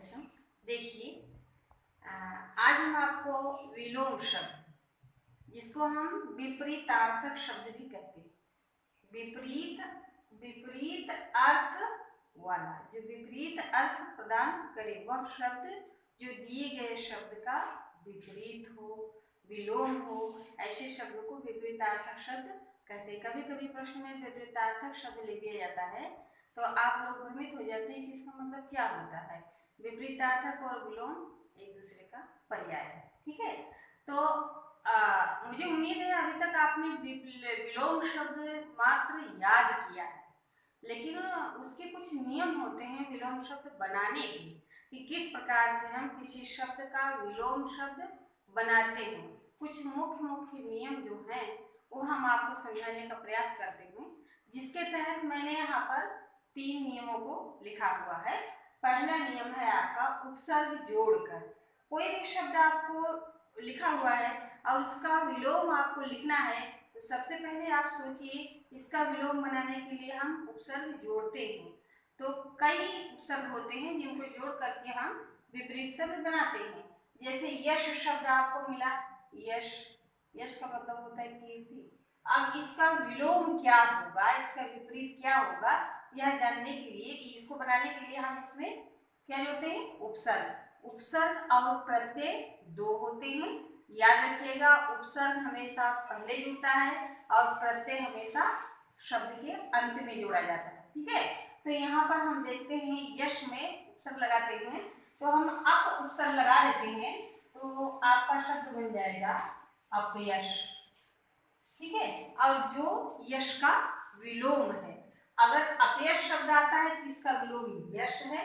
बच्चों, देखिए आज हम आपको विलोम शब्द, जिसको हम विपरीतार्थक शब्द भी कहते हैं, विपरीत अर्थ वाला, जो विपरीत अर्थ प्रदान करे वह शब्द जो दिए गए शब्द का विपरीत हो, विलोम हो, ऐसे शब्दों को विपरीतार्थक शब्द कहते हैं। कभी कभी प्रश्न में विपरीतार्थक शब्द ले दिया जाता है तो आप लोग भ्रमित हो जाते हैं कि इसका मतलब क्या होता है। विपरीतार्थक और विलोम एक दूसरे का पर्याय है, ठीक है। तो मुझे उम्मीद है अभी तक आपने विलोम शब्द मात्र याद किया है, लेकिन उसके कुछ नियम होते हैं विलोम शब्द बनाने के, कि किस प्रकार से हम किसी शब्द का विलोम शब्द बनाते हैं। कुछ मुख्य नियम जो हैं वो हम आपको समझाने का प्रयास करते हैं, जिसके तहत मैंने यहाँ पर 3 नियमों को लिखा हुआ है। पहला नियम है आपका उपसर्ग जोड़कर। कोई भी शब्द आपको लिखा हुआ है और उसका विलोम आपको लिखना है तो सबसे पहले आप सोचिए इसका विलोम बनाने के लिए हम उपसर्ग जोड़ते हैं। तो कई उपसर्ग होते हैं जिनको जोड़ करके हम विपरीत शब्द बनाते हैं। जैसे यश शब्द आपको मिला, यश, यश का मतलब होता है कीर्ति। अब इसका विलोम क्या होगा, इसका विपरीत क्या होगा, यह जानने के लिए, इसको बनाने के लिए हम इसमें क्या जोड़ते हैं, उपसर्ग। उपसर्ग और प्रत्यय 2 होते हैं, याद रखिएगा। उपसर्ग हमेशा पहले जुड़ता है और प्रत्यय हमेशा शब्द के अंत में जोड़ा जाता है, ठीक है। तो यहाँ पर हम देखते हैं यश में उपसर्ग लगाते हैं, तो हम अप उपसर्ग लगा देते हैं तो आपका शब्द बन जाएगा अपयश, ठीक है। और जो यश का विलोम है, अगर अपयश शब्द आता है तो इसका विलोम यश है,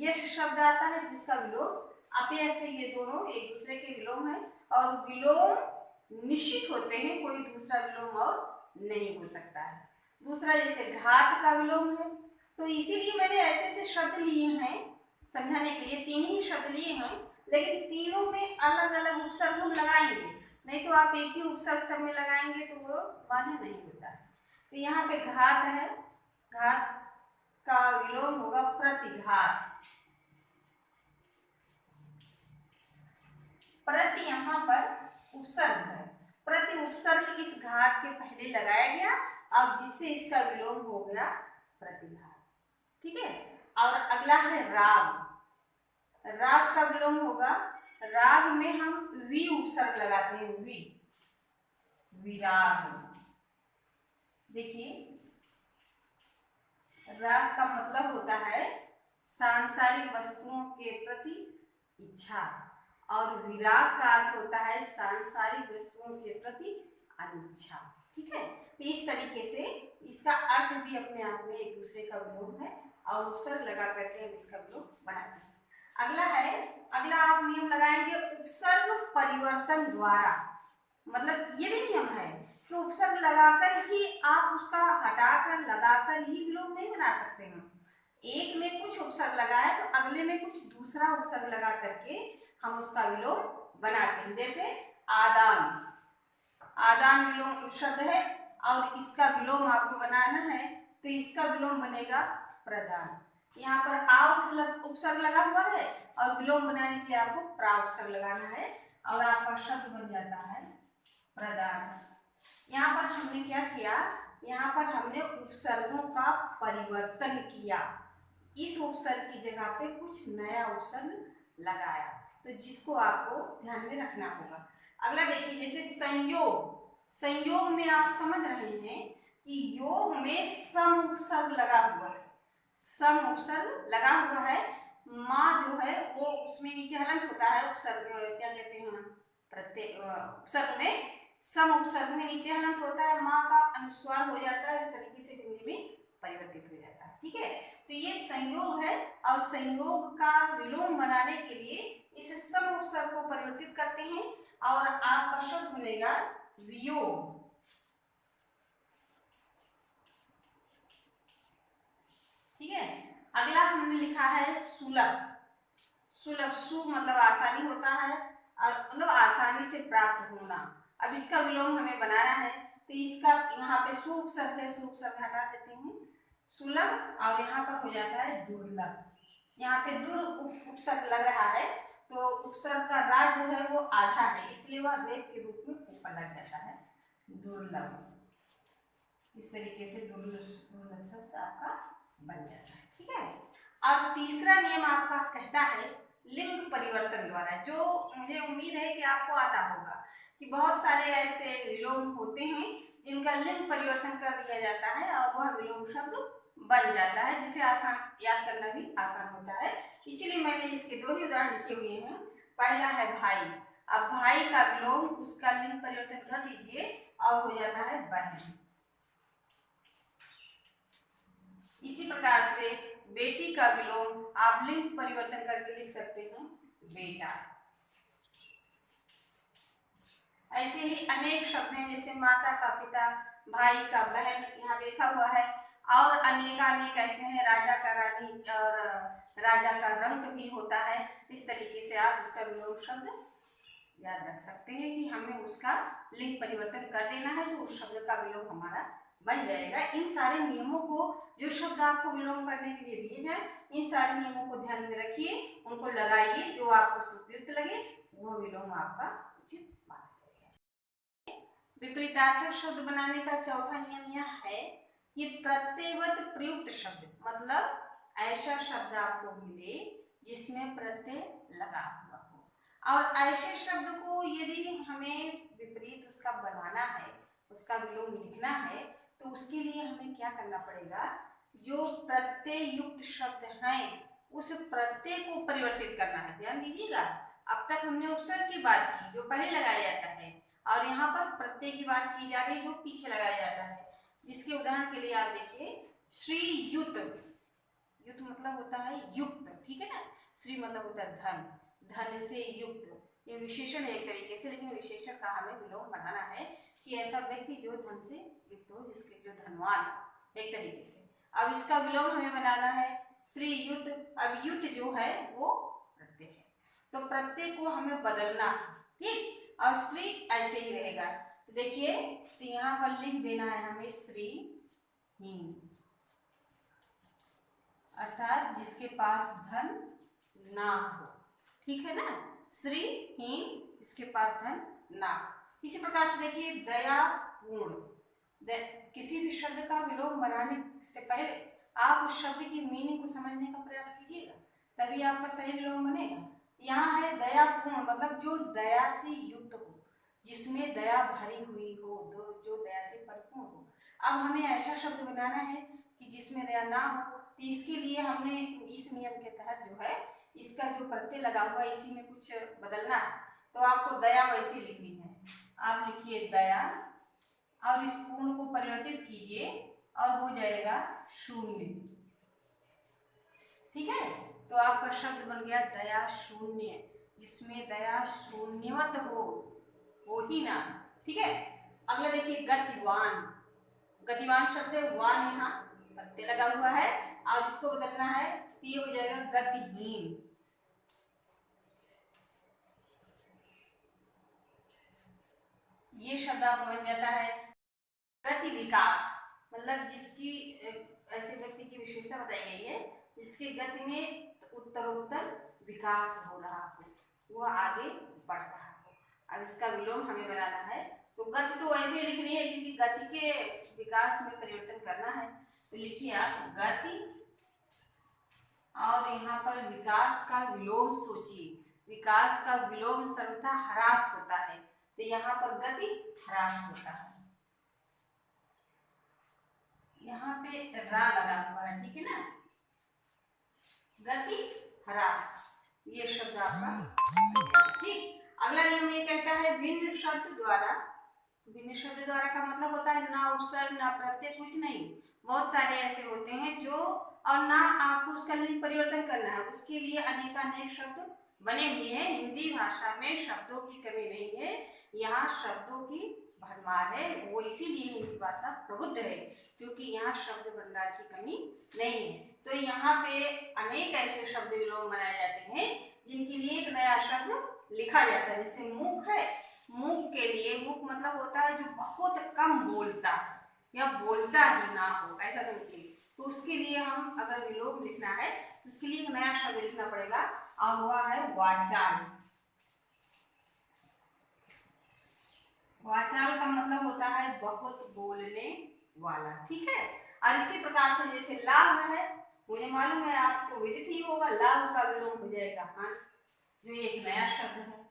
यश शब्द आता है जिसका विलोम अपयश है। ये दोनों एक दूसरे के विलोम है और विलोम निश्चित होते हैं, कोई दूसरा विलोम और नहीं हो सकता है। दूसरा जैसे घात का विलोम है, तो इसीलिए मैंने ऐसे शब्द लिए हैं समझाने के लिए, 3 ही शब्द लिए हैं, लेकिन तीनों में अलग अलग उपसर्ग हम लगाएंगे, नहीं तो आप एक ही उपसर्ग सब में लगाएंगे तो वो मान्य नहीं होता है। तो यहाँ पे घात है, घात का विलोम होगा प्रतिघात। प्रति यहाँ पर उपसर्ग है, प्रति उपसर्ग इस घात के पहले लगाया गया और जिससे इसका विलोम हो गया प्रतिघात, ठीक है। और अगला है राग। राग का विलोम होगा, राग में हम वी उपसर्ग लगाते हैं, वी, विराग। देखिए राग का मतलब होता है सांसारिक वस्तुओं के प्रति इच्छा और विराग का अर्थ होता है सांसारिक वस्तुओं के प्रति अनिच्छा, ठीक है। तो इस तरीके से इसका अर्थ भी अपने आप में एक दूसरे का विलोम है और उपसर्ग लगा करके हम इसका विलोम बनाते हैं। अगला आप नियम लगाएंगे उपसर्ग परिवर्तन द्वारा। मतलब ये भी नियम है कि उपसर्ग लगाकर ही आप उसका हटाकर लगाकर ही विलोम नहीं बना सकते हैं। एक में कुछ उपसर्ग लगाए तो अगले में कुछ दूसरा उपसर्ग लगा करके हम उसका विलोम बनाते हैं। जैसे आदान, आदान विलोम शब्द है और इसका विलोम आपको बनाना है तो इसका विलोम बनेगा प्रदान। यहाँ पर आ उपसर्ग लगा हुआ है और विलोम बनाने के लिए आपको प्रा उपसर्ग लगाना है और आपका शब्द बन जाता है प्रदान। यहाँ पर हमने क्या किया, यहाँ पर हमने उपसर्गों का परिवर्तन किया, इस उपसर्ग की जगह पे कुछ नया उपसर्ग लगाया, तो जिसको आपको ध्यान में रखना होगा। अगला देखिए जैसे संयोग। संयोग में आप समझ रहे हैं कि योग में सम उपसर्ग लगा हुआ है, सम उपसर्ग लगा हुआ है। माँ जो है वो उसमें नीचे हलंत होता है, उपसर्ग क्या कहते हैं, प्रत्यय उपसर्ग में, सम उपसर्ग में नीचे हलंत होता है, माँ का अनुस्वार हो जाता है, इस तरीके से हिंदी में परिवर्तित हो जाता है, ठीक है। तो ये संयोग है और संयोग का विलोम बनाने के लिए इस सम उपसर्ग को परिवर्तित करते हैं और आपका शब्द बनेगा वियोग, ठीक है। अगला हमने लिखा है सुलभ। सुलभ, सु मतलब आसानी होता है, मतलब आसानी से प्राप्त होना। अब इसका विलोम हमें बनाना है तो इसका यहाँ पे सु उपसर्ग है, सु उपसर्ग हटा देते हैं, सुलभ, और यहाँ पर हो जाता है दुर्लभ, यहाँ पे दुर उपसर्ग लग रहा है, तो उपसर्ग का रा जो है वो आधा है, इसलिए वह रेप के रूप में ऊपर लग जाता है, दुर्लभ। इस तरीके से दुर्लभ शब्द आपका बन जाता है। ठीक है। अब तीसरा नियम आपका कहता है लिंग परिवर्तन द्वारा, जो मुझे उम्मीद है कि आपको आता होगा कि बहुत सारे ऐसे विलोम होते हैं जिनका लिंग परिवर्तन कर दिया जाता है और वह विलोम शब्द बन जाता है, जिसे आसान याद करना भी आसान होता है। इसीलिए मैंने इसके दो ही उदाहरण लिखे हुए हैं। पहला है भाई, अब भाई का विलोम उसका लिंग परिवर्तन कर दीजिए और हो जाता है बहन। इसी प्रकार से बेटी का विलोम आप लिंग परिवर्तन करके लिख सकते हैं बेटा। ऐसे ही अनेक शब्द हैं, जैसे माता का पिता, भाई का बहन, यहाँ पे लिखा हुआ है। और अनेक ऐसे हैं, राजा का रानी और राजा का रंग भी होता है। इस तरीके से आप इसका विलोम शब्द याद रख सकते हैं कि हमें उसका लिंग परिवर्तन कर देना है, तो उस शब्द का विलोम हमारा बन जाएगा। इन सारे नियमों को, जो शब्द आपको विलोम करने के लिए दिए जाए, इन सारे नियमों को ध्यान में रखिए, उनको लगाइए, जो आपको उपयुक्त लगे वो विलोम आपका उचित माना जाएगा। विपरीतार्थक शब्द बनाने का चौथा नियम यह है कि प्रत्ययवत प्रयुक्त शब्द, मतलब ऐसा शब्द आपको मिले जिसमें प्रत्यय लगा हुआ हो, और ऐसे शब्द को यदि हमें विपरीत उसका बनाना है, उसका विलोम लिखना है, तो उसके लिए हमें क्या करना पड़ेगा, जो प्रत्यय युक्त शब्द हैं उस प्रत्यय को परिवर्तित करना है। ध्यान दीजिएगा, अब तक हमने उपसर्ग की बात की जो पहले लगाया जाता है, और यहाँ पर प्रत्यय की बात की जा रही है जो पीछे लगाया जाता है। जिसके उदाहरण के लिए आप देखिए, श्रीयुत, युत मतलब होता है युक्त, ठीक है ना। श्री मतलब होता है धन, धन से युक्त, ये विशेषण है एक तरीके से, लेकिन विशेषण का हमें विलोम बनाना है कि ऐसा व्यक्ति जो धन से युक्त हो, जिसके जो धनवान हो, एक तरीके से। अब इसका विलोम हमें बनाना है श्रीयुत। अब युत जो है वो प्रत्यय है, तो प्रत्यय को हमें बदलना है, ठीक। और श्री ऐसे ही रहेगा, तो देखिए, तो यहाँ पर लिख देना है हमें श्रीहीन, अर्थात जिसके पास धन ना हो, ठीक है ना, श्रीहीन, जिसके पास धन ना हो। इसी प्रकार से देखिए दयापूर्ण, किसी भी शब्द का विलोम बनाने से पहले आप उस शब्द की मीनिंग को समझने का प्रयास कीजिएगा, तभी आपका सही विलोम बनेगा। यहाँ है दयापूर्ण, मतलब जो दया से युक्त हो, जिसमें दया भरी हुई हो, जो दया से परिपूर्ण हो। अब हमें ऐसा शब्द बनाना है कि जिसमें दया ना हो, तो इसके लिए हमने इस नियम के तहत जो है इसका जो प्रत्यय लगा हुआ है इसी में कुछ बदलना है। तो आपको दया वैसी लिखनी है, आप लिखिए दया और इस पूर्ण को परिवर्तित कीजिए और हो जाएगा शून्य, ठीक है। तो आपका शब्द बन गया दया शून्य, जिसमें दया शून्यवत हो ही ना, ठीक है। अगला देखिए गतिवान, गतिवान शब्द है, वान यहाँ प्रत्यय लगा हुआ है और इसको बदलना है, तो ये हो जाएगा गतिहीन। ये शब्द आपको बन जाता है गति विकास, मतलब जिसकी ऐसे व्यक्ति की विशेषता बताई गई है जिसकी गति में उत्तरोत्तर विकास हो रहा हो, वह आगे बढ़ रहा हो। अब इसका विलोम हमें बनाना है, तो गति तो वैसे ही लिखनी है क्योंकि गति के विकास में परिवर्तन करना है, तो लिखिए आप गति और यहाँ पर विकास का विलोम सोचिए, विकास का विलोम सर्वथा ह्रास होता है, तो यहाँ पर गति ह्रास होता है। यहाँ पे रा लगा हुआ है, ठीक है ना, गति ह्रास, ये शब्द आपका ठीक। अगला नियम ये कहता है भिन्न शब्द द्वारा, भिन्न शब्द द्वारा का मतलब होता है ना उपसर्ग ना प्रत्यय, कुछ नहीं, बहुत सारे ऐसे होते हैं जो, और ना आपको उसका लिंग परिवर्तन करना है, उसके लिए अनेक शब्द बने हुए हैं। हिंदी भाषा में शब्दों की कमी नहीं है, यहाँ शब्दों की भरमार है, वो इसीलिए हिंदी भाषा प्रबुद्ध है क्योंकि यहाँ शब्द भंडार की कमी नहीं है। तो यहाँ पे अनेक ऐसे शब्द विलोम बनाए जाते हैं जिनके लिए एक नया शब्द लिखा जाता है, जैसे मूक है, मूक के लिए, मूक मतलब होता है जो बहुत कम बोलता है या बोलता ही ना हो, ऐसा समझिए, तो उसके लिए हम अगर विलोम लिखना है तो उसके लिए एक नया शब्द लिखना पड़ेगा और वह है वाचाल। वाचाल का मतलब होता है बहुत बोलने वाला, ठीक है। और इसी प्रकार से जैसे लाभ है, मुझे मालूम है आपको विदित ही होगा, लाभ का विलोम हो जाएगा हाँ, जो एक नया शब्द है,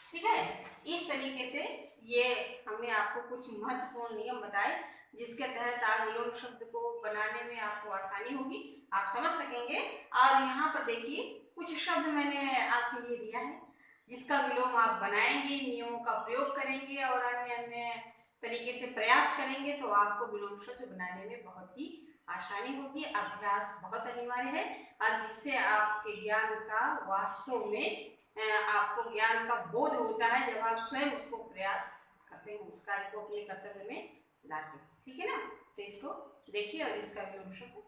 ठीक है। इस तरीके से ये हमने आपको कुछ महत्वपूर्ण नियम बताए जिसके तहत आप विलोम शब्द को बनाने में आपको आसानी होगी, आप समझ सकेंगे। और यहाँ पर देखिए कुछ शब्द मैंने आपके लिए दिया है जिसका विलोम आप बनाएंगे, नियमों का प्रयोग करेंगे और अन्य अन्य तरीके से प्रयास करेंगे तो आपको विलोम शब्द बनाने में बहुत ही आसानी होगी। अभ्यास बहुत अनिवार्य है और जिससे आपके ज्ञान का वास्तव में आपको ज्ञान का बोध होता है जब आप स्वयं उसको प्रयास करते हैं, उस कार्य को अपने कर्तव्य में लाते हैं, ठीक है ना। तो इसको देखिए और इसका विलोम शब्द